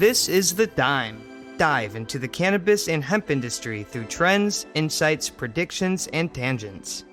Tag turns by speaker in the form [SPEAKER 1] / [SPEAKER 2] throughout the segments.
[SPEAKER 1] This is The Dime. Dive into the cannabis and hemp industry through trends, insights, predictions, and tangents.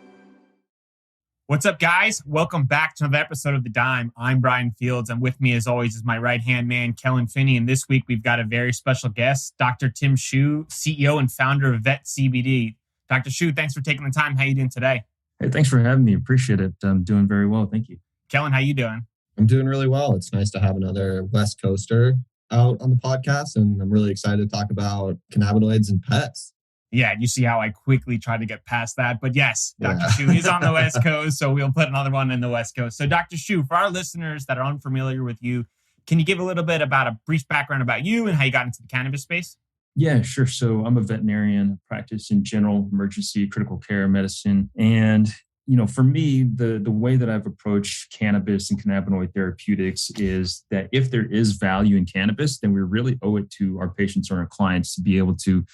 [SPEAKER 2] What's up, guys? Welcome back to another episode of The Dime. I'm Brian Fields, and with me, as always, is my right-hand man, Kellan Finney. And this week, we've got a very special guest, Dr. Tim Shu, CEO and founder of VetCBD. Dr. Shu, thanks for taking the time. How you doing today?
[SPEAKER 3] Hey, thanks for having me. Appreciate it. I'm doing very well. Thank you.
[SPEAKER 2] Kellan, how you doing?
[SPEAKER 4] I'm doing really well. It's nice to have another West Coaster out on the podcast, and I'm really excited to talk about cannabinoids and pets.
[SPEAKER 2] Yeah, you see how I quickly tried to get past that. But yes, Dr. Shu is on the West Coast, so we'll put another one in the West Coast. So Dr. Shu, for our listeners that are unfamiliar with you, can you give a little bit about a brief background about you and how you got into the cannabis space?
[SPEAKER 3] Yeah, sure. So I'm a veterinarian, practice in general emergency critical care medicine. And for me, the way that I've approached cannabis and cannabinoid therapeutics is that if there is value in cannabis, then we really owe it to our patients or our clients to be able to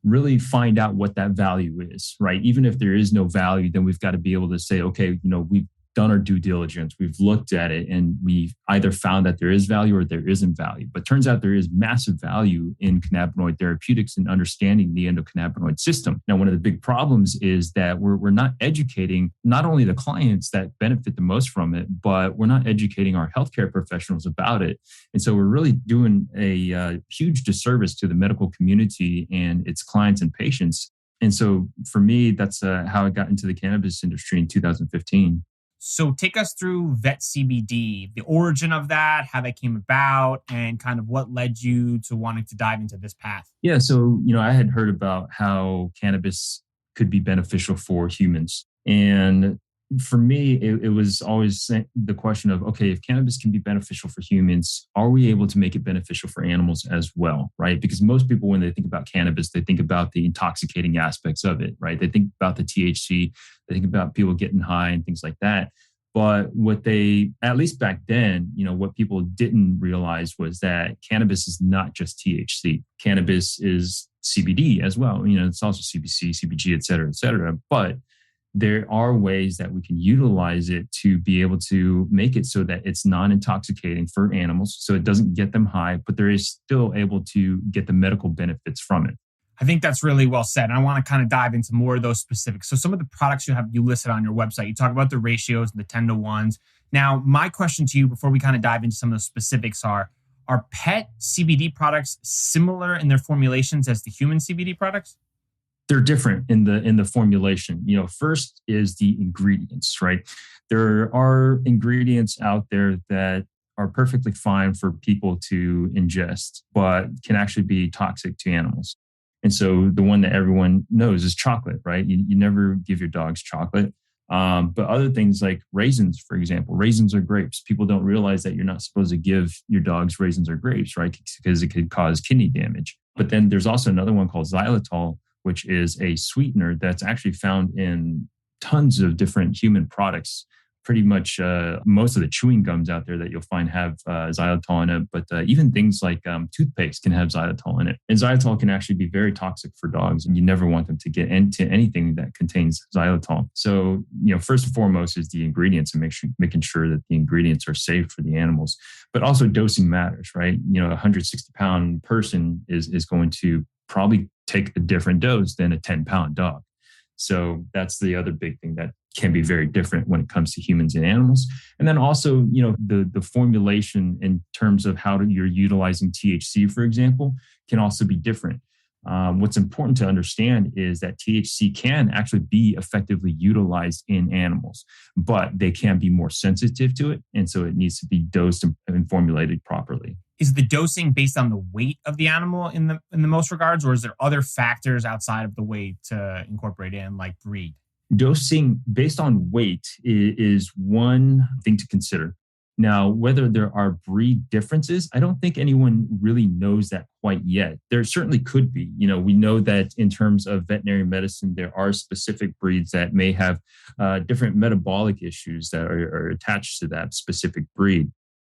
[SPEAKER 3] really find out what that value is, right? Even if there is no value, then we've got to be able to say, okay, we've done our due diligence, we've looked at it, and we've either found that there is value or there isn't value. But turns out there is massive value in cannabinoid therapeutics and understanding the endocannabinoid system. Now, one of the big problems is that we're not educating not only the clients that benefit the most from it, but we're not educating our healthcare professionals about it. And so we're really doing a huge disservice to the medical community and its clients and patients. And so for me, that's how I got into the cannabis industry in 2015.
[SPEAKER 2] So take us through VetCBD, the origin of that, how that came about, and kind of what led you to wanting to dive into this path.
[SPEAKER 3] Yeah, so, I had heard about how cannabis could be beneficial for humans. And for me, it was always the question of, okay, if cannabis can be beneficial for humans, are we able to make it beneficial for animals as well, right? Because most people, when they think about cannabis, they think about the intoxicating aspects of it, right? They think about the THC, they think about people getting high and things like that. But what they, at least back then, what people didn't realize was that cannabis is not just THC. Cannabis is CBD as well. It's also CBC, CBG, et cetera, et cetera. But there are ways that we can utilize it to be able to make it so that it's non-intoxicating for animals, so it doesn't get them high, but they're still able to get the medical benefits from it.
[SPEAKER 2] I think that's really well said. And I want to kind of dive into more of those specifics. So some of the products you listed on your website, you talk about the ratios and the 10-to-1s. Now, my question to you before we kind of dive into some of the specifics are pet CBD products similar in their formulations as the human CBD products?
[SPEAKER 3] They're different in the formulation. First is the ingredients, right? There are ingredients out there that are perfectly fine for people to ingest, but can actually be toxic to animals. And so the one that everyone knows is chocolate, right? You never give your dogs chocolate. But other things like raisins, for example, raisins or grapes. People don't realize that you're not supposed to give your dogs raisins or grapes, right? Because it could cause kidney damage. But then there's also another one called xylitol, which is a sweetener that's actually found in tons of different human products. Pretty much most of the chewing gums out there that you'll find have xylitol in it, but even things like toothpaste can have xylitol in it. And xylitol can actually be very toxic for dogs, and you never want them to get into anything that contains xylitol. So, first and foremost is the ingredients and making sure that the ingredients are safe for the animals. But also dosing matters, right? A 160-pound person is going to probably take a different dose than a 10-pound dog. So that's the other big thing that can be very different when it comes to humans and animals. And then also, the formulation in terms of how you're utilizing THC, for example, can also be different. What's important to understand is that THC can actually be effectively utilized in animals, but they can be more sensitive to it. And so it needs to be dosed and formulated properly.
[SPEAKER 2] Is the dosing based on the weight of the animal in the most regards, or is there other factors outside of the weight to incorporate in, like breed?
[SPEAKER 3] Dosing based on weight is one thing to consider. Now, whether there are breed differences, I don't think anyone really knows that quite yet. There certainly could be. We know that in terms of veterinary medicine, there are specific breeds that may have different metabolic issues that are attached to that specific breed.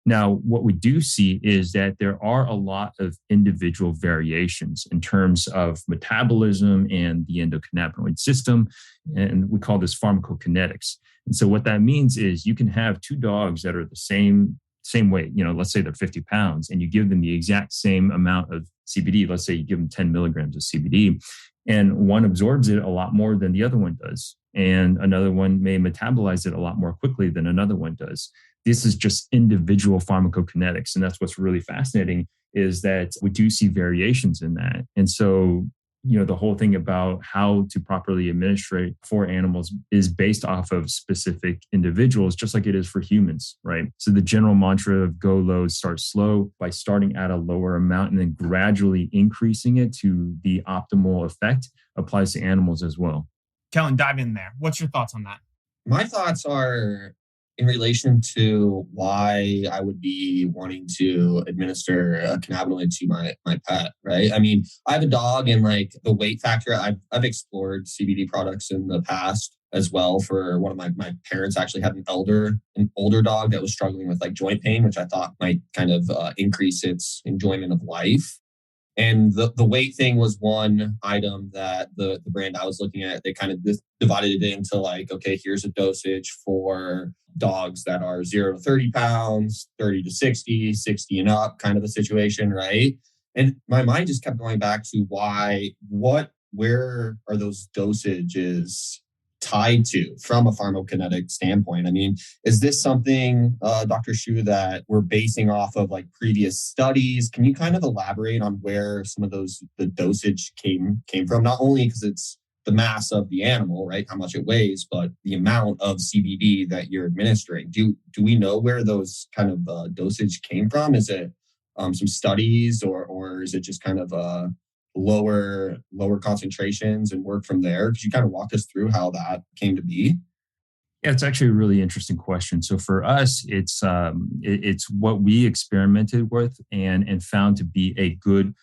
[SPEAKER 3] Now, what we do see is that there are a lot of individual variations in terms of metabolism and the endocannabinoid system, and we call this pharmacokinetics. And so what that means is you can have two dogs that are the same same weight, let's say they're 50 pounds and you give them the exact same amount of CBD. Let's say you give them 10 milligrams of CBD and one absorbs it a lot more than the other one does. And another one may metabolize it a lot more quickly than another one does. This is just individual pharmacokinetics. And that's what's really fascinating is that we do see variations in that. And so, the whole thing about how to properly administrate for animals is based off of specific individuals, just like it is for humans, right? So the general mantra of go low, start slow by starting at a lower amount and then gradually increasing it to the optimal effect applies to animals as well.
[SPEAKER 2] Kellan, dive in there. What's your thoughts on that?
[SPEAKER 4] My thoughts are in relation to why I would be wanting to administer a cannabinoid to my pet, right? I mean, I have a dog and like the weight factor, I've explored CBD products in the past as well for one of my parents actually had an older dog that was struggling with like joint pain, which I thought might kind of increase its enjoyment of life. And the weight thing was one item that the brand I was looking at, they kind of divided it into like, okay, here's a dosage for dogs that are 0 to 30 pounds, 30 to 60, 60 and up kind of a situation, right? And my mind just kept going back to where are those dosages tied to from a pharmacokinetic standpoint? I mean, is this something, Dr. Shu, that we're basing off of like previous studies? Can you kind of elaborate on where some of the dosage came from? Not only because it's the mass of the animal, right? How much it weighs, but the amount of CBD that you're administering. Do we know where those kind of dosage came from? Is it some studies or is it just kind of lower concentrations and work from there? Could you kind of walk us through how that came to be?
[SPEAKER 3] Yeah, it's actually a really interesting question. So for us, it's what we experimented with and found to be a good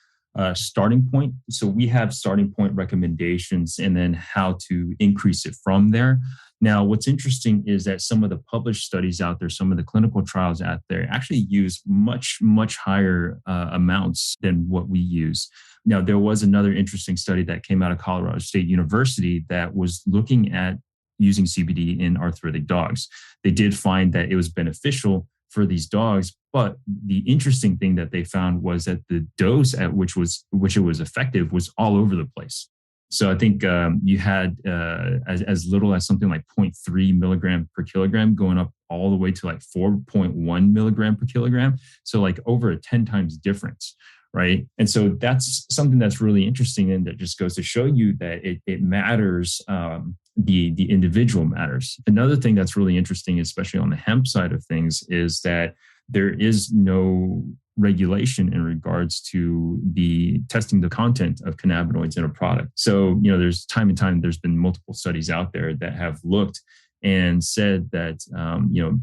[SPEAKER 3] starting point. So we have starting point recommendations and then how to increase it from there. Now, what's interesting is that some of the published studies out there, some of the clinical trials out there actually use much, much higher amounts than what we use. Now, there was another interesting study that came out of Colorado State University that was looking at using CBD in arthritic dogs. They did find that it was beneficial for these dogs, but the interesting thing that they found was that the dose at which it was effective was all over the place. So I think you had as little as something like 0.3 milligram per kilogram going up all the way to like 4.1 milligram per kilogram. So like over a 10 times difference, right? And so that's something that's really interesting and that just goes to show you that it matters. The individual matters. Another thing that's really interesting, especially on the hemp side of things, is that there is no regulation in regards to the testing the content of cannabinoids in a product. So, there's time and time, there's been multiple studies out there that have looked and said that,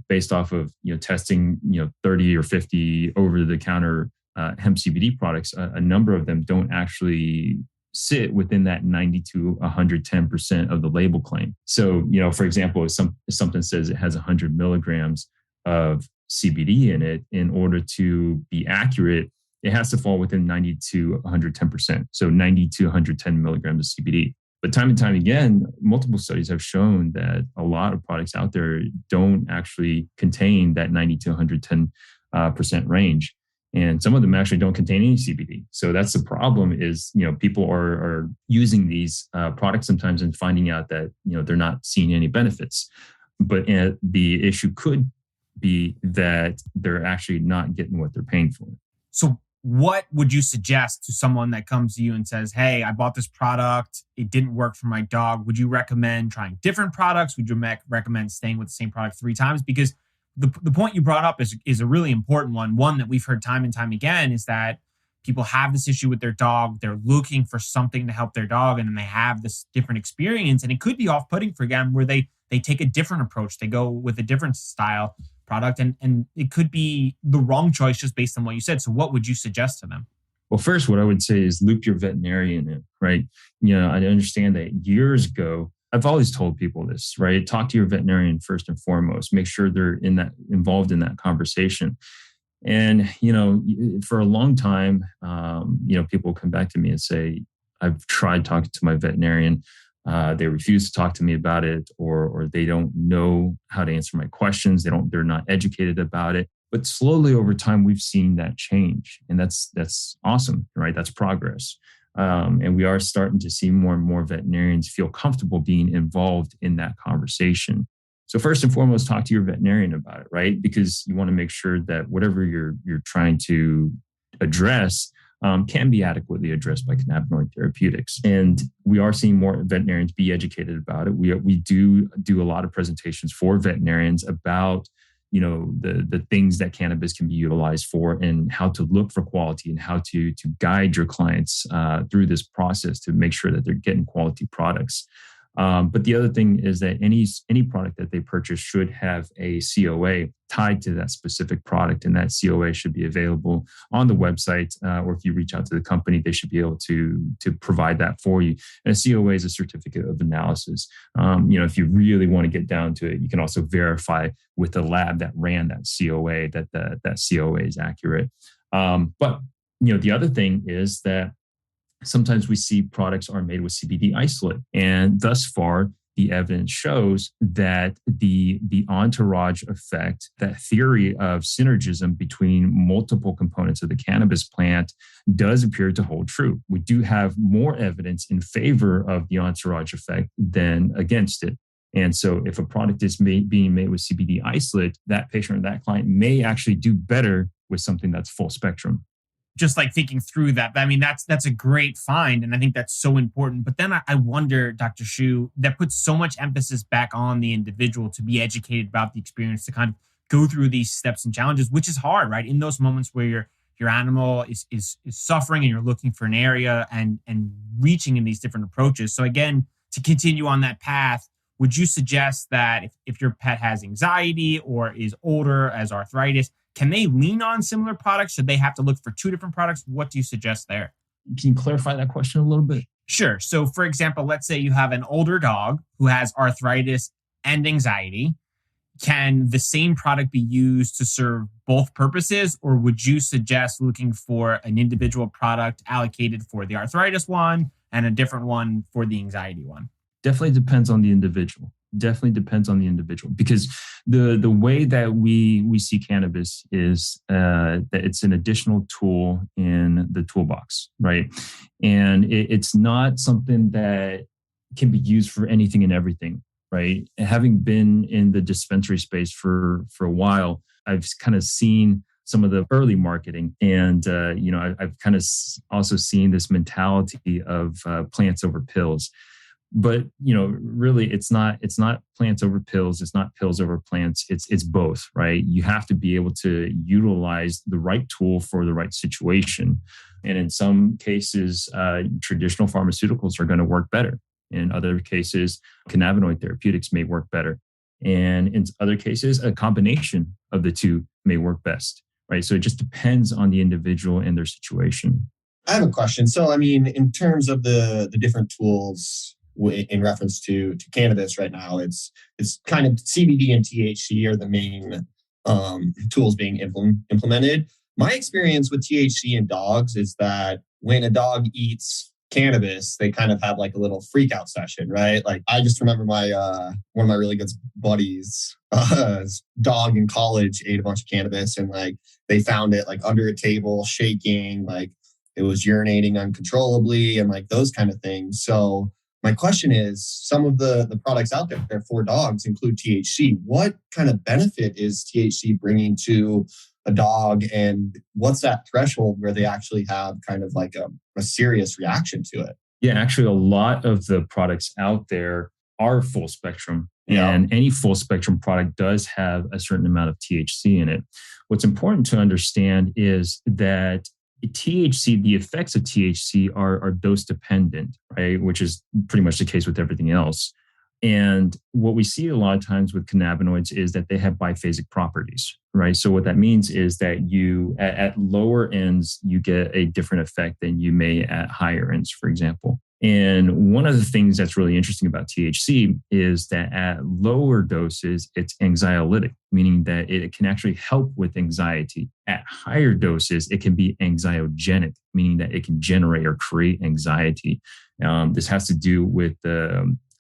[SPEAKER 3] based off of, testing, 30 or 50 over the counter hemp CBD products, a number of them don't actually sit within that 90 to 110% of the label claim. So, for example, if something says it has 100 milligrams of CBD in it, in order to be accurate, it has to fall within 90 to 110%. So 90 to 110 milligrams of CBD. But time and time again, multiple studies have shown that a lot of products out there don't actually contain that 90 to 110% range. And some of them actually don't contain any CBD. So that's the problem is, people are using these products sometimes and finding out that, they're not seeing any benefits. But the issue could be that they're actually not getting what they're paying for.
[SPEAKER 2] So what would you suggest to someone that comes to you and says, hey, I bought this product, it didn't work for my dog? Would you recommend trying different products? Would you recommend staying with the same product 3 times? Because the point you brought up is a really important one that we've heard time and time again, is that people have this issue with their dog. They're looking for something to help their dog, and then they have this different experience. And it could be off-putting for them where they take a different approach. They go with a different style product, and it could be the wrong choice just based on what you said. So what would you suggest to them?
[SPEAKER 3] Well, first, what I would say is loop your veterinarian in, right? I understand that years ago, I've always told people this, right? Talk to your veterinarian first and foremost. Make sure they're involved in that conversation. And, for a long time, people come back to me and say, I've tried talking to my veterinarian. They refuse to talk to me about it, or they don't know how to answer my questions. They're not educated about it. But slowly over time, we've seen that change. And that's awesome, right? That's progress. And we are starting to see more and more veterinarians feel comfortable being involved in that conversation. So first and foremost, talk to your veterinarian about it, right? Because you want to make sure that whatever you're trying to address can be adequately addressed by cannabinoid therapeutics. And we are seeing more veterinarians be educated about it. We do a lot of presentations for veterinarians about the things that cannabis can be utilized for and how to look for quality and how to guide your clients through this process to make sure that they're getting quality products. But the other thing is that any product that they purchase should have a COA tied to that specific product, and that COA should be available on the website, or if you reach out to the company, they should be able to provide that for you. And a COA is a certificate of analysis. If you really want to get down to it, you can also verify with the lab that ran that COA that COA is accurate. But the other thing is that sometimes we see products are made with CBD isolate. And thus far, the evidence shows that the entourage effect, that theory of synergism between multiple components of the cannabis plant does appear to hold true. We do have more evidence in favor of the entourage effect than against it. And so if a product is being made with CBD isolate, that patient or that client may actually do better with something that's full spectrum.
[SPEAKER 2] Just like thinking through that. I mean, that's a great find. And I think that's so important. But then I wonder, Dr. Shu, that puts so much emphasis back on the individual to be educated about the experience, to kind of go through these steps and challenges, which is hard, right? In those moments where your animal is suffering and you're looking for an area and reaching in these different approaches. So again, to continue on that path, would you suggest that if your pet has anxiety or is older, as arthritis, can they lean on similar products? Should they have to look for two different products? What do you suggest there?
[SPEAKER 3] Can you clarify that question a little bit?
[SPEAKER 2] Sure. So for example, let's say you have an older dog who has arthritis and anxiety. Can the same product be used to serve both purposes? Or would you suggest looking for an individual product allocated for the arthritis one and a different one for the anxiety one?
[SPEAKER 3] Definitely depends on the individual. Because the way that we see cannabis is that it's an additional tool in the toolbox, right? And it's not something that can be used for anything and everything, right? And having been in the dispensary space for a while, I've kind of seen some of the early marketing, and I've kind of also seen this mentality of plants over pills. But really, it's not plants over pills. It's not pills over plants. It's both, right? You have to be able to utilize the right tool for the right situation. And in some cases, traditional pharmaceuticals are going to work better. In other cases, cannabinoid therapeutics may work better. And in other cases, a combination of the two may work best, right? So it just depends on the individual and their situation.
[SPEAKER 4] I have a question. So, I mean, in terms of the different tools in reference to cannabis right now, it's kind of CBD and THC are the main tools being implemented. My experience with THC in dogs is that when a dog eats cannabis, they kind of have like a little freak out session, right? Like I just remember my one of my really good buddies' dog in college ate a bunch of cannabis, and like they found it like under a table shaking, like it was urinating uncontrollably and like those kind of things. So my question is, some of the products out there for dogs include THC. What kind of benefit is THC bringing to a dog, and what's that threshold where they actually have kind of like a serious reaction to it?
[SPEAKER 3] Yeah, actually, a lot of the products out there are full spectrum, and any full spectrum product does have a certain amount of THC in it. What's important to understand is that THC, the effects of THC are dose dependent, right? Which is pretty much the case with everything else. And what we see a lot of times with cannabinoids is that they have biphasic properties, right? So what that means is that you, at lower ends, you get a different effect than you may at higher ends, for example. And one of the things that's really interesting about THC is that at lower doses, it's anxiolytic, meaning that it can actually help with anxiety. At higher doses, it can be anxiogenic, meaning that it can generate or create anxiety. This has to do with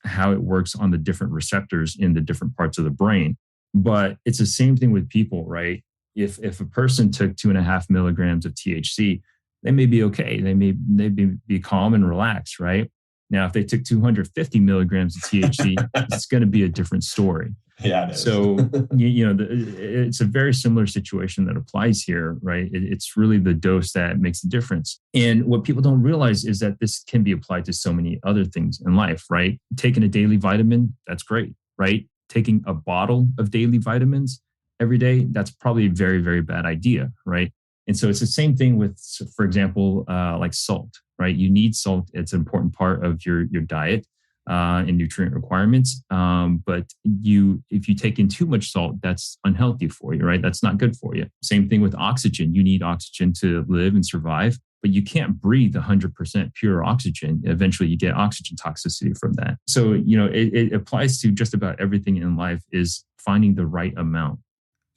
[SPEAKER 3] how it works on the different receptors in the different parts of the brain. But it's the same thing with people, right? if a person took 2.5 milligrams of THC, they may be okay. They may be calm and relaxed, right? Now, if they took 250 milligrams of THC, it's going to be a different story.
[SPEAKER 4] Yeah, it is.
[SPEAKER 3] So, it's a very similar situation that applies here, right? It's really the dose that makes the difference. And what people don't realize is that this can be applied to so many other things in life, right? Taking a daily vitamin, that's great, right? Taking a bottle of daily vitamins every day, that's probably a very, very bad idea, right? And so it's the same thing with, for example, like salt, right? You need salt. It's an important part of your diet and nutrient requirements. But if you take in too much salt, that's unhealthy for you, right? That's not good for you. Same thing with oxygen. You need oxygen to live and survive, but you can't breathe 100% pure oxygen. Eventually you get oxygen toxicity from that. So, it applies to just about everything in life, is finding the right amount.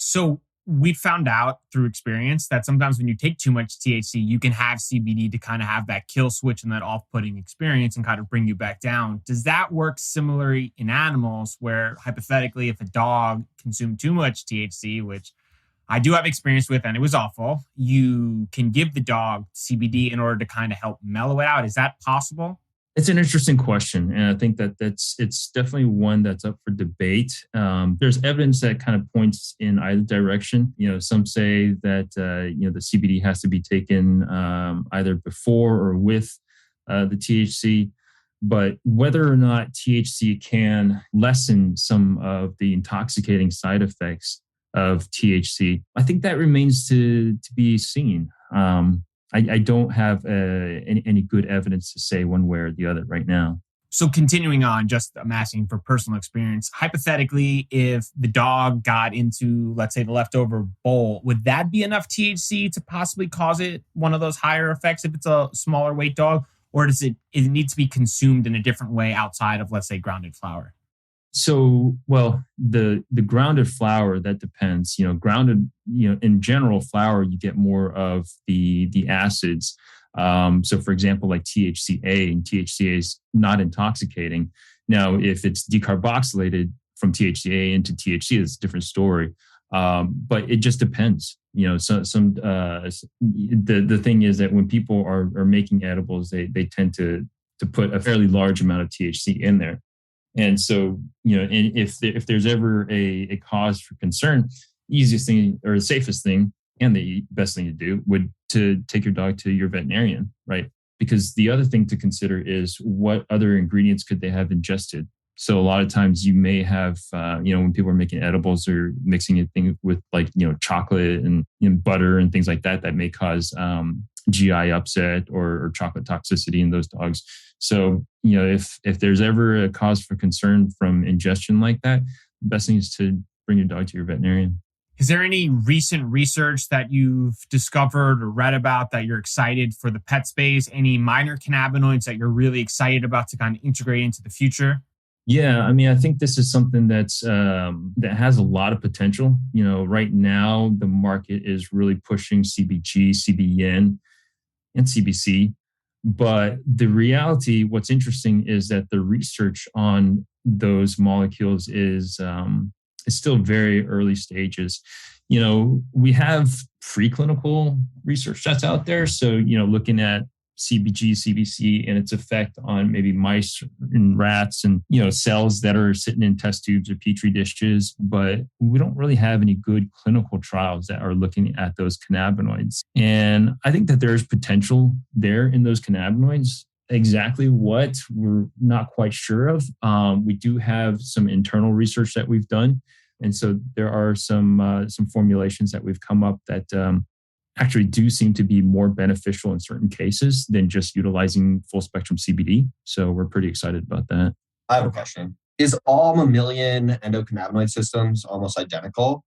[SPEAKER 2] So we found out through experience that sometimes when you take too much THC, you can have CBD to kind of have that kill switch and that off-putting experience and kind of bring you back down. Does that work similarly in animals where hypothetically, if a dog consumed too much THC, which I do have experience with and it was awful, you can give the dog CBD in order to kind of help mellow it out? Is that possible?
[SPEAKER 3] It's an interesting question, and I think that it's definitely one that's up for debate. There's evidence that kind of points in either direction. Some say that the CBD has to be taken either before or with the THC, but whether or not THC can lessen some of the intoxicating side effects of THC, I think that remains to be seen. I don't have any good evidence to say one way or the other right now.
[SPEAKER 2] So continuing on, just I'm asking for personal experience. Hypothetically, if the dog got into, let's say, the leftover bowl, would that be enough THC to possibly cause it one of those higher effects if it's a smaller weight dog? Or does it need to be consumed in a different way outside of, let's say, grounded flower?
[SPEAKER 3] So, well, the grounded flour, that depends. Grounded, in general, flour, you get more of the acids. So, for example, like THCA, and THCA is not intoxicating. Now, if it's decarboxylated from THCA into THC, it's a different story. But it just depends. The thing is that when people are making edibles, they tend to put a fairly large amount of THC in there. And so, and if there's ever a cause for concern, the easiest thing or the safest thing and the best thing to do would to take your dog to your veterinarian, right? Because the other thing to consider is what other ingredients could they have ingested. So a lot of times you may have, when people are making edibles or mixing it with chocolate and butter and things like that, that may cause GI upset or chocolate toxicity in those dogs. So, if there's ever a cause for concern from ingestion like that, the best thing is to bring your dog to your veterinarian.
[SPEAKER 2] Is there any recent research that you've discovered or read about that you're excited for the pet space? Any minor cannabinoids that you're really excited about to kind of integrate into the future?
[SPEAKER 3] Yeah, I think this is something that's that has a lot of potential. Right now the market is really pushing CBG, CBN, and CBC. But the reality, what's interesting is that the research on those molecules is still very early stages. We have preclinical research that's out there. So, looking at CBG, CBC, and its effect on maybe mice and rats and, cells that are sitting in test tubes or petri dishes. But we don't really have any good clinical trials that are looking at those cannabinoids. And I think that there's potential there in those cannabinoids. Exactly what we're not quite sure of. We do have some internal research that we've done. And so there are some formulations that we've come up that actually do seem to be more beneficial in certain cases than just utilizing full spectrum CBD. So we're pretty excited about that.
[SPEAKER 4] I have a question. Is all mammalian endocannabinoid systems almost identical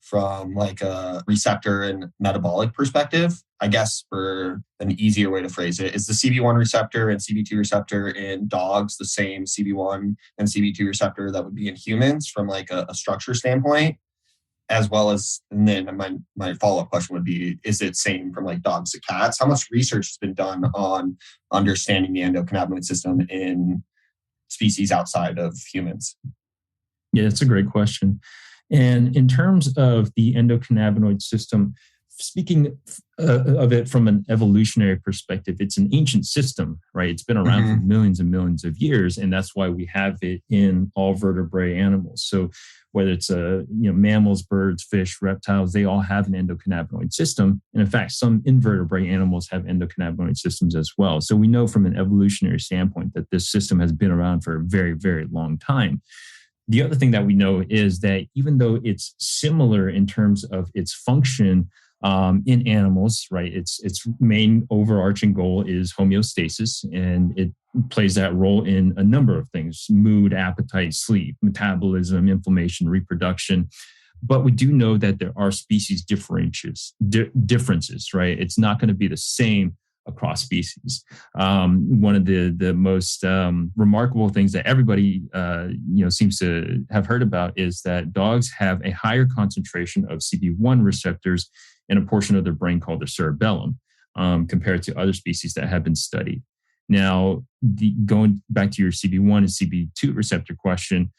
[SPEAKER 4] from like a receptor and metabolic perspective? I guess for an easier way to phrase it, is the CB1 receptor and CB2 receptor in dogs the same CB1 and CB2 receptor that would be in humans from like a structure standpoint? As well as, and then my follow-up question would be, is it same from like dogs to cats? How much research has been done on understanding the endocannabinoid system in species outside of humans?
[SPEAKER 3] Yeah, that's a great question. And in terms of the endocannabinoid system, speaking of it from an evolutionary perspective, it's an ancient system, right? It's been around for millions and millions of years, and that's why we have it in all vertebrate animals. So whether it's mammals, birds, fish, reptiles, they all have an endocannabinoid system. And in fact, some invertebrate animals have endocannabinoid systems as well. So we know from an evolutionary standpoint that this system has been around for a very, very long time. The other thing that we know is that even though it's similar in terms of its function in animals, right, its main overarching goal is homeostasis, and it plays that role in a number of things: mood, appetite, sleep, metabolism, inflammation, reproduction. But we do know that there are species differences, right? It's not going to be the same across species. One of the most remarkable things that everybody seems to have heard about is that dogs have a higher concentration of CB1 receptors in a portion of their brain called the cerebellum, compared to other species that have been studied. Now, going back to your CB1 and CB2 receptor question,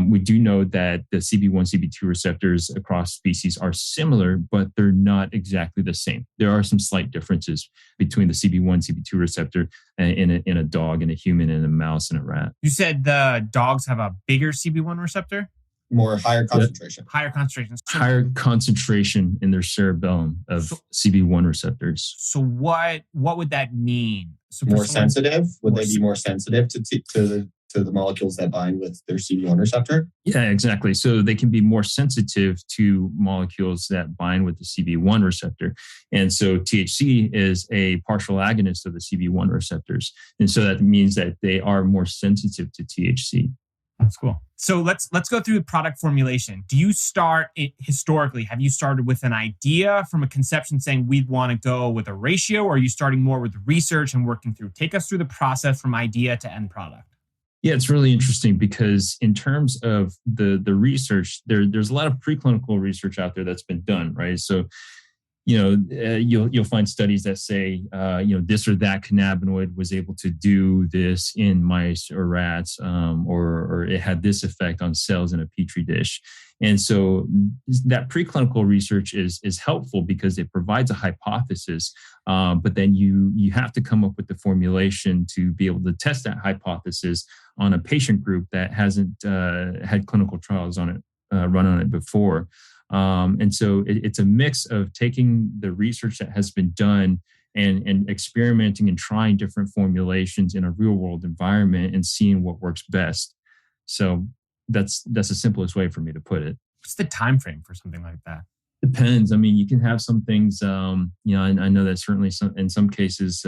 [SPEAKER 3] we do know that the CB1, CB2 receptors across species are similar, but they're not exactly the same. There are some slight differences between the CB1, CB2 receptor in a dog, and a human, and a mouse, and a rat.
[SPEAKER 2] You said the dogs have a bigger CB1 receptor?
[SPEAKER 4] Higher concentration.
[SPEAKER 2] Higher concentration.
[SPEAKER 3] Higher concentration in their cerebellum of CB1 receptors.
[SPEAKER 2] So what would that mean? So
[SPEAKER 4] more sensitive? Would they be more sensitive to the molecules that bind with their CB1 receptor?
[SPEAKER 3] Yeah, exactly. So they can be more sensitive to molecules that bind with the CB1 receptor. And so THC is a partial agonist of the CB1 receptors. And so that means that they are more sensitive to THC.
[SPEAKER 2] That's cool. So let's go through the product formulation. Do you start historically? Have you started with an idea from a conception saying we'd want to go with a ratio, or are you starting more with research and working through? Take us through the process from idea to end product.
[SPEAKER 3] Yeah, it's really interesting because in terms of the research, there's a lot of preclinical research out there that's been done, right? So you'll find studies that say, this or that cannabinoid was able to do this in mice or rats, or it had this effect on cells in a petri dish. And so that preclinical research is helpful because it provides a hypothesis, but then you have to come up with the formulation to be able to test that hypothesis on a patient group that hasn't had clinical trials on it, run on it before. And so it's a mix of taking the research that has been done and experimenting and trying different formulations in a real world environment and seeing what works best. So that's the simplest way for me to put it.
[SPEAKER 2] What's the time frame for something like that?
[SPEAKER 3] Depends. I mean, you can have some things, I know that certainly in some cases,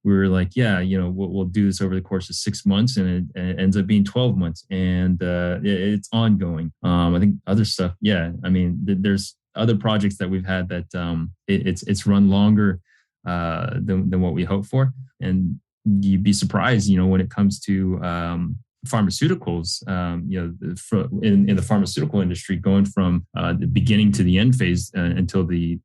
[SPEAKER 3] we were like, we'll do this over the course of 6 months, and it ends up being 12 months, and it's ongoing. I think other stuff, there's other projects that we've had that it's run longer than what we hope for. And you'd be surprised, when it comes to pharmaceuticals, in the pharmaceutical industry, going from the beginning to the end phase until the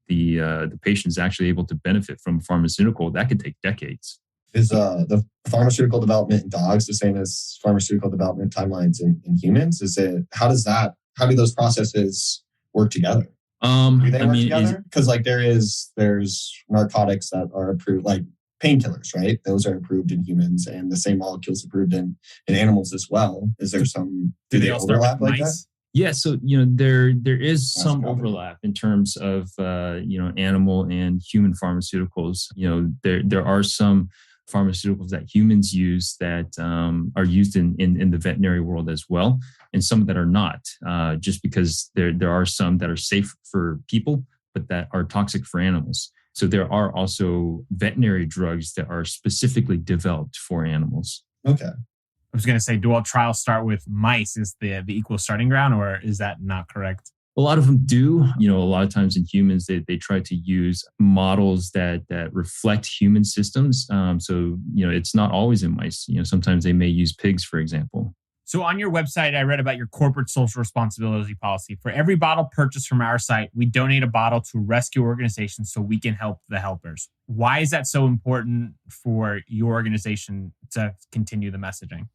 [SPEAKER 3] patient is actually able to benefit from pharmaceutical, that could take decades.
[SPEAKER 4] Is the pharmaceutical development in dogs the same as pharmaceutical development timelines in humans? How do those processes work together? Do they work together? Because there's narcotics that are approved, like painkillers, right? Those are approved in humans, and the same molecules approved in animals as well. Is there some? Do they overlap like that?
[SPEAKER 3] Yeah, so there is some overlap in terms of animal and human pharmaceuticals. There are some pharmaceuticals that humans use that are used in the veterinary world as well, and some that are not. Just because there are some that are safe for people, but that are toxic for animals. So there are also veterinary drugs that are specifically developed for animals.
[SPEAKER 2] Okay. I was going to say, do all trials start with mice? Is the equal starting ground, or is that not correct?
[SPEAKER 3] A lot of them do. A lot of times in humans, they try to use models that reflect human systems. So it's not always in mice. Sometimes they may use pigs, for example.
[SPEAKER 2] So on your website, I read about your corporate social responsibility policy. For every bottle purchased from our site, we donate a bottle to rescue organizations so we can help the helpers. Why is that so important for your organization to continue the messaging?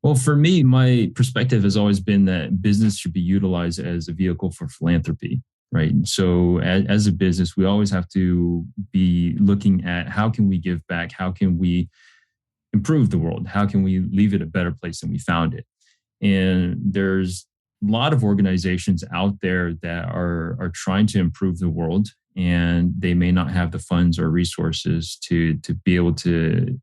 [SPEAKER 3] Well, for me, my perspective has always been that business should be utilized as a vehicle for philanthropy, right? So as a business, we always have to be looking at how can we give back? How can we improve the world? How can we leave it a better place than we found it? And there's a lot of organizations out there that are trying to improve the world, and they may not have the funds or resources to be able to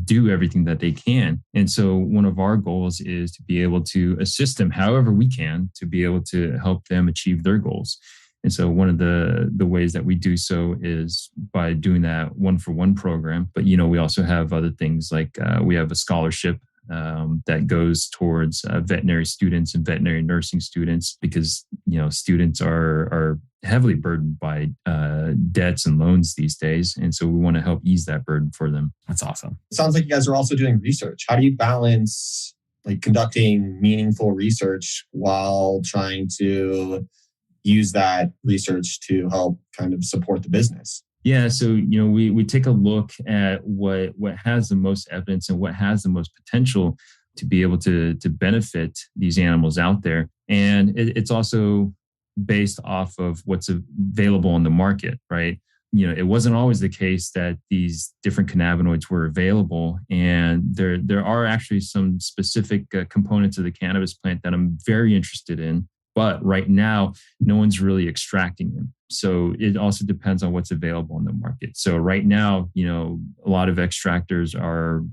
[SPEAKER 3] do everything that they can. And so one of our goals is to be able to assist them however we can to be able to help them achieve their goals. And so one of the ways that we do so is by doing that 1-for-1 program. But, we also have other things like we have a scholarship that goes towards veterinary students and veterinary nursing students because, students are heavily burdened by debts and loans these days. And so we want to help ease that burden for them.
[SPEAKER 2] That's awesome.
[SPEAKER 4] It sounds like you guys are also doing research. How do you balance like conducting meaningful research while trying to use that research to help kind of support the business?
[SPEAKER 3] Yeah, so we take a look at what has the most evidence and what has the most potential to be able to benefit these animals out there, and it's also based off of what's available on the market, right? It wasn't always the case that these different cannabinoids were available, and there are actually some specific components of the cannabis plant that I'm very interested in. But right now, no one's really extracting them. So it also depends on what's available in the market. So right now, a lot of extractors are,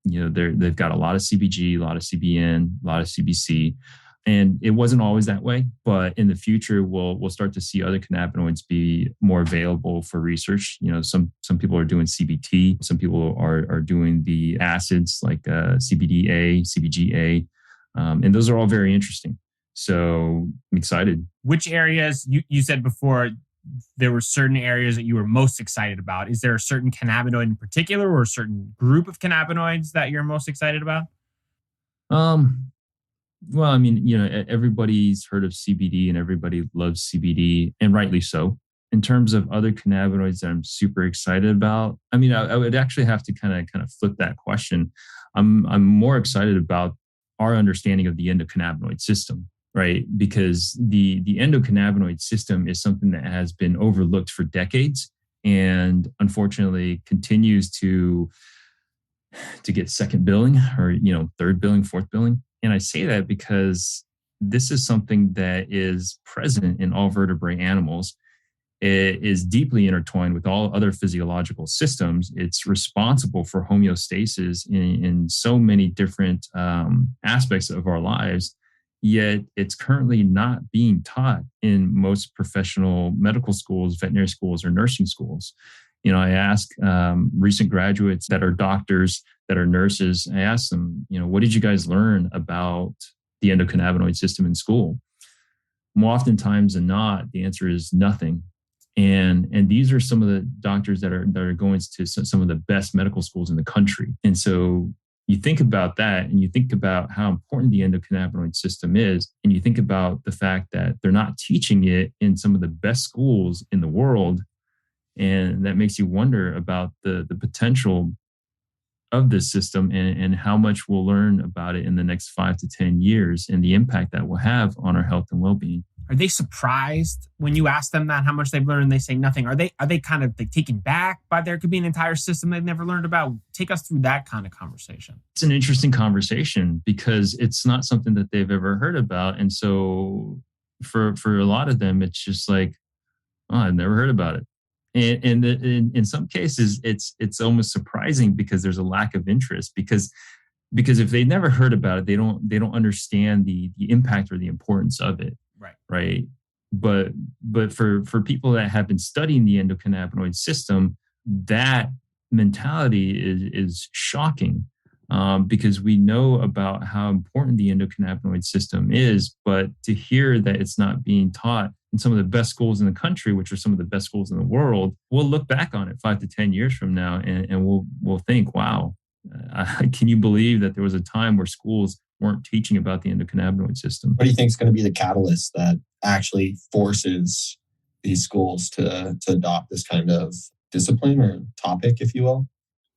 [SPEAKER 3] they've got a lot of CBG, a lot of CBN, a lot of CBC. And it wasn't always that way. But in the future, we'll start to see other cannabinoids be more available for research. Some people are doing CBT. Some people are doing the acids like CBDA, CBGA. And those are all very interesting. So I'm excited.
[SPEAKER 2] Which areas, you said before, there were certain areas that you were most excited about. Is there a certain cannabinoid in particular or a certain group of cannabinoids that you're most excited about?
[SPEAKER 3] Well, everybody's heard of CBD and everybody loves CBD, and rightly so. In terms of other cannabinoids that I'm super excited about, I would actually have to kind of flip that question. I'm more excited about our understanding of the endocannabinoid system. Right? Because the endocannabinoid system is something that has been overlooked for decades and unfortunately continues to get second billing or, third billing, fourth billing. And I say that because this is something that is present in all vertebrate animals. It is deeply intertwined with all other physiological systems. It's responsible for homeostasis in so many different aspects of our lives. Yet it's currently not being taught in most professional medical schools, veterinary schools, or nursing schools. I ask recent graduates that are doctors, that are nurses, I ask them, what did you guys learn about the endocannabinoid system in school? More oftentimes than not, the answer is nothing. And these are some of the doctors that are going to some of the best medical schools in the country. And so you think about that and you think about how important the endocannabinoid system is, and you think about the fact that they're not teaching it in some of the best schools in the world. And that makes you wonder about the potential of this system and how much we'll learn about it in the next 5 to 10 years and the impact that will have on our health and well-being.
[SPEAKER 2] Are they surprised when you ask them that, how much they've learned, and they say nothing? Are they kind of taken back by there could be an entire system they've never learned about? Take us through that kind of conversation.
[SPEAKER 3] It's an interesting conversation because it's not something that they've ever heard about. And so for a lot of them, it's just like, oh, I've never heard about it. And in some cases, it's almost surprising because there's a lack of interest because if they never heard about it, they don't understand the impact or the importance of it. Right. But for people that have been studying the endocannabinoid system, that mentality is shocking because we know about how important the endocannabinoid system is, but to hear that it's not being taught in some of the best schools in the country, which are some of the best schools in the world, we'll look back on it 5 to 10 years from now and we'll think, wow, can you believe that there was a time where schools weren't teaching about the endocannabinoid system?
[SPEAKER 4] What do you think is going to be the catalyst that actually forces these schools to adopt this kind of discipline or topic, if you will?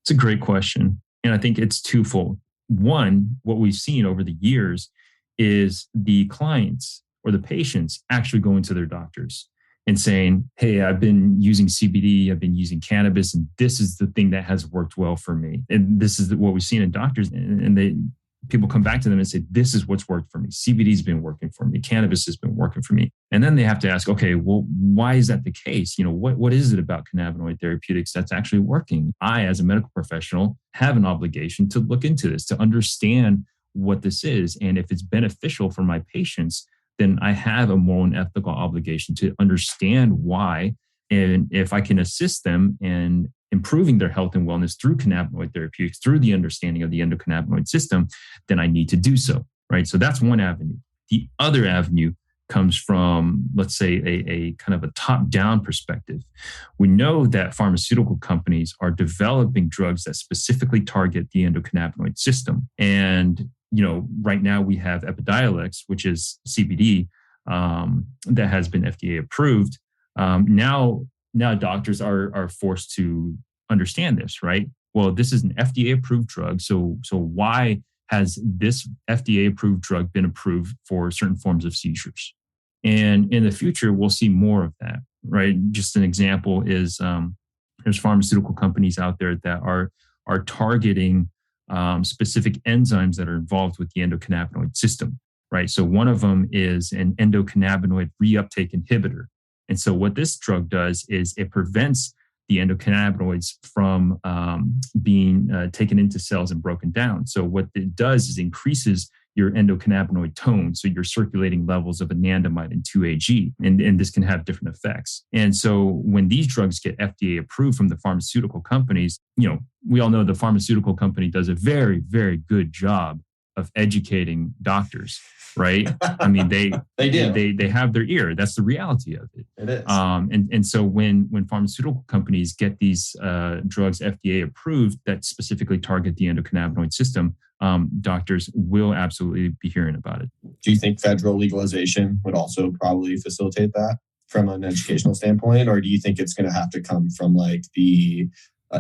[SPEAKER 3] It's a great question. And I think it's twofold. what we've seen over the years is the clients or the patients actually going to their doctors and saying, hey, I've been using CBD, I've been using cannabis, and this is the thing that has worked well for me. And this is what we've seen in doctors. And people come back to them and say, this is what's worked for me. CBD's been working for me. Cannabis has been working for me. And then they have to ask, okay, well, why is that the case? What is it about cannabinoid therapeutics that's actually working? I, as a medical professional, have an obligation to look into this, to understand what this is. And if it's beneficial for my patients, then I have a moral and ethical obligation to understand why. And if I can assist them in improving their health and wellness through cannabinoid therapeutics, through the understanding of the endocannabinoid system, then I need to do so, right? So that's one avenue. The other avenue comes from, let's say, a kind of a top-down perspective. We know that pharmaceutical companies are developing drugs that specifically target the endocannabinoid system. And right now we have Epidiolex, which is CBD, that has been FDA approved. Now doctors are forced to understand this, right? Well, this is an FDA approved drug. So why has this FDA approved drug been approved for certain forms of seizures? And in the future, we'll see more of that, right? Just an example is there's pharmaceutical companies out there that are targeting specific enzymes that are involved with the endocannabinoid system, right? So one of them is an endocannabinoid reuptake inhibitor. And so what this drug does is it prevents the endocannabinoids from being taken into cells and broken down. So what it does is increases your endocannabinoid tone, so your circulating levels of anandamide and 2-AG, and this can have different effects. And so when these drugs get FDA approved from the pharmaceutical companies, we all know the pharmaceutical company does a very, very good job of educating doctors, right? I mean, they do. They have their ear. That's the reality of it.
[SPEAKER 4] It is.
[SPEAKER 3] And so when pharmaceutical companies get these drugs FDA approved that specifically target the endocannabinoid system, doctors will absolutely be hearing about it.
[SPEAKER 4] Do you think federal legalization would also probably facilitate that from an educational standpoint, or do you think it's going to have to come from like the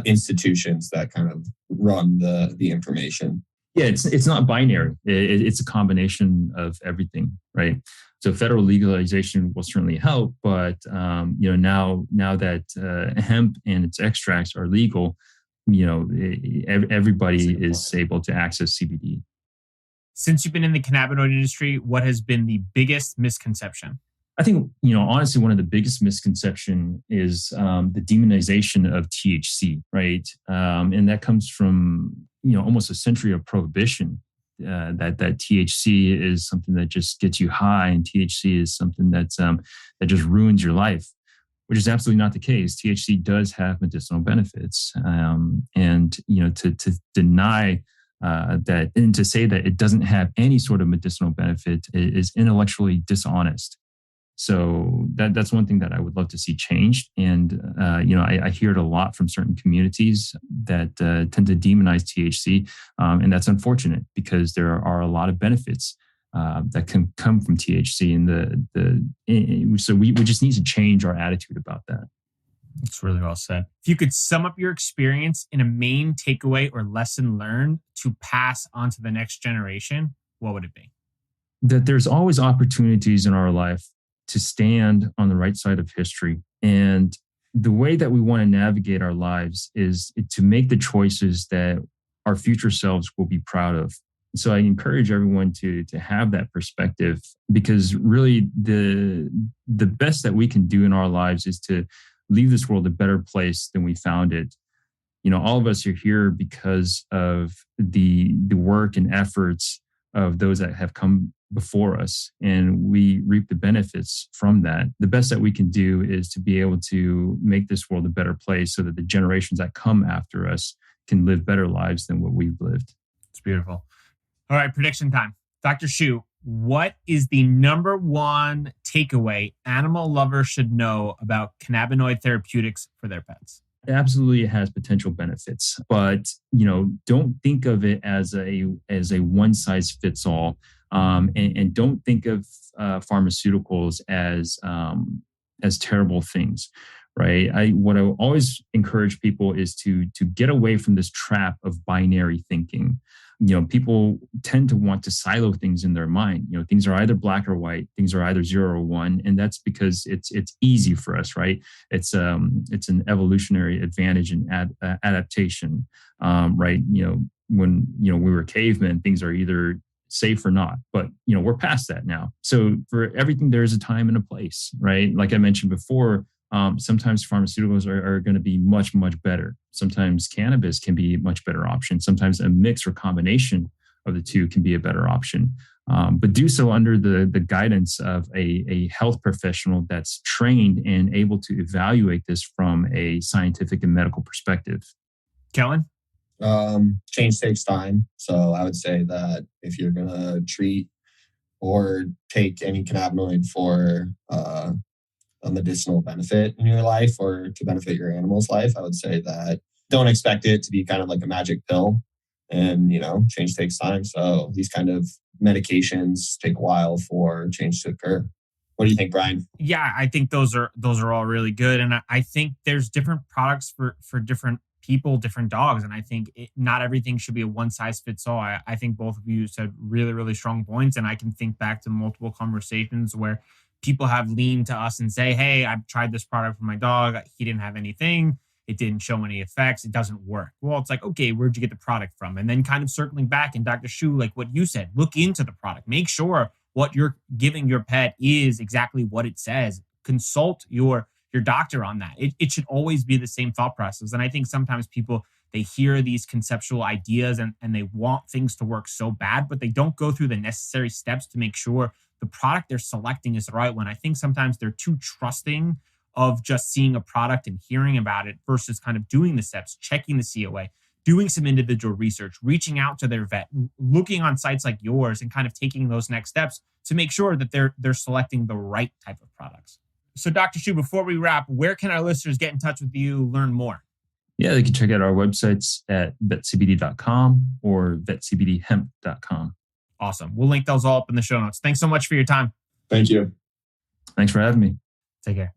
[SPEAKER 4] institutions that kind of run the information?
[SPEAKER 3] Yeah, it's not binary. It's a combination of everything, right? So federal legalization will certainly help, but now that hemp and its extracts are legal, everybody is able to access CBD.
[SPEAKER 2] Since you've been in the cannabinoid industry, what has been the biggest misconception?
[SPEAKER 3] I think, honestly, one of the biggest misconception is the demonization of THC, right? And that comes from, almost a century of prohibition, that THC is something that just gets you high, and THC is something that just ruins your life, which is absolutely not the case. THC does have medicinal benefits. And to deny that and to say that it doesn't have any sort of medicinal benefit is intellectually dishonest. So that's one thing that I would love to see changed. And, I hear it a lot from certain communities that tend to demonize THC. And that's unfortunate because there are a lot of benefits that can come from THC. And so we just need to change our attitude about that.
[SPEAKER 2] That's really well said. If you could sum up your experience in a main takeaway or lesson learned to pass on to the next generation, what would it be?
[SPEAKER 3] That there's always opportunities in our life to stand on the right side of history. And the way that we want to navigate our lives is to make the choices that our future selves will be proud of. So I encourage everyone to have that perspective, because really the best that we can do in our lives is to leave this world a better place than we found it. All of us are here because of the work and efforts of those that have come before us, and we reap the benefits from that. The best that we can do is to be able to make this world a better place so that the generations that come after us can live better lives than what we've lived.
[SPEAKER 2] It's beautiful. All right, prediction time. Dr. Shu, what is the number one takeaway animal lovers should know about cannabinoid therapeutics for their pets?
[SPEAKER 3] It absolutely has potential benefits, but don't think of it as a one size fits all, and don't think of pharmaceuticals as terrible things, right? What I always encourage people is to get away from this trap of binary thinking. people tend to want to silo things in their mind. Things are either black or white, things are either 0 or 1, and that's because it's easy for us, right? It's an evolutionary advantage and adaptation, right? When we were cavemen, things are either safe or not, but we're past that now. So for everything, there's a time and a place, right? Like I mentioned before, sometimes pharmaceuticals are going to be much, much better. Sometimes cannabis can be a much better option. Sometimes a mix or combination of the two can be a better option. But do so under the guidance of a health professional that's trained and able to evaluate this from a scientific and medical perspective.
[SPEAKER 2] Kellan?
[SPEAKER 4] Change takes time. So I would say that if you're going to treat or take any cannabinoid for a medicinal benefit in your life or to benefit your animal's life, I would say that don't expect it to be kind of like a magic pill. And, change takes time. So these kind of medications take a while for change to occur. What do you think, Bryan?
[SPEAKER 2] Yeah, I think those are all really good. And I think there's different products for different people, different dogs. And I think not everything should be a one size fits all. I think both of you said really, really strong points. And I can think back to multiple conversations where people have leaned to us and say, hey, I've tried this product for my dog. He didn't have anything. It didn't show any effects. It doesn't work. Well, it's like, okay, where'd you get the product from? And then kind of circling back, and Dr. Shu, like what you said, look into the product. Make sure what you're giving your pet is exactly what it says. Consult your doctor on that. It should always be the same thought process. And I think sometimes people, they hear these conceptual ideas and they want things to work so bad, but they don't go through the necessary steps to make sure the product they're selecting is the right one. I think sometimes they're too trusting of just seeing a product and hearing about it versus kind of doing the steps, checking the COA, doing some individual research, reaching out to their vet, looking on sites like yours and kind of taking those next steps to make sure that they're selecting the right type of products. So Dr. Shu, before we wrap, where can our listeners get in touch with you, learn more?
[SPEAKER 3] Yeah, they can check out our websites at VetCBD.com or VetCBDHemp.com.
[SPEAKER 2] Awesome. We'll link those all up in the show notes. Thanks so much for your time.
[SPEAKER 4] Thank you.
[SPEAKER 3] Thanks for having me.
[SPEAKER 2] Take care.